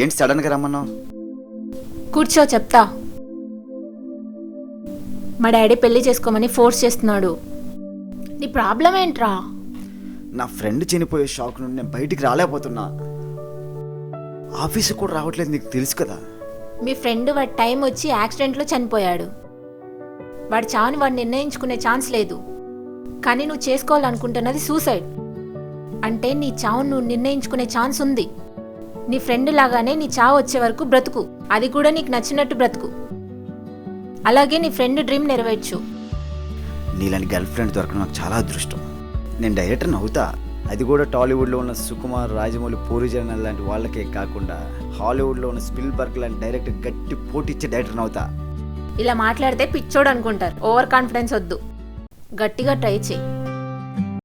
ఏంటి సడన్గా రమ్మన్నావు? కూర్చో చెప్తా. మా డాడీ పెళ్లి చేసుకోమని ఫోర్స్ చేస్తున్నాడు. నీ ప్రాబ్లం ఏంట్రా? నా ఫ్రెండ్ చనిపోయే షాక్ నుండి నేను బయటికి రాలేకపోతున్నా. ఆఫీస్కి కూడా రావట్లేదు, నీకు తెలుసు కదా. మీ ఫ్రెండ్ వాడి టైం వచ్చి యాక్సిడెంట్లో చనిపోయాడు. వాడి చావుని వాడు నిర్ణయించుకునే ఛాన్స్ లేదు. కానీ నువ్వు చేసుకోవాలనుకుంటున్నది సూసైడ్. అంటే నీ చావును నువ్వు నిర్ణయించుకునే ఛాన్స్ ఉంది. నీ ఫ్రెండ్ లాగానే నీ చావు వచ్చే వరకు బ్రతుకు, అది కూడా నీకు నచ్చినట్టు బ్రతుకు. అలాగే నీ ఫ్రెండ్ డ్రీమ్ నెరవేర్చు. నీలాంటి గర్ల్ ఫ్రెండ్ దొరకడం నాకు చాలా అదృష్టం. నేను డైరెక్టర్ని అవుతా, అది కూడా టాలీవుడ్లో ఉన్న సుకుమార్, రాజమౌళి, పూరి జగన్నాథ్ లాంటి వాళ్ళకే కాకుండా హాలీవుడ్లో ఉన్న స్పిల్బర్గ్ లాంటి డైరెక్టర్ గట్టి పోటీ ఇచ్చే డైరెక్టర్ని అవుతా. ఇలా మాట్లాడితే పిచ్చోడు అనుకుంటారు. ఓవర్ కాన్ఫిడెన్స్ వద్దు, గట్టిగా ట్రై చేయి.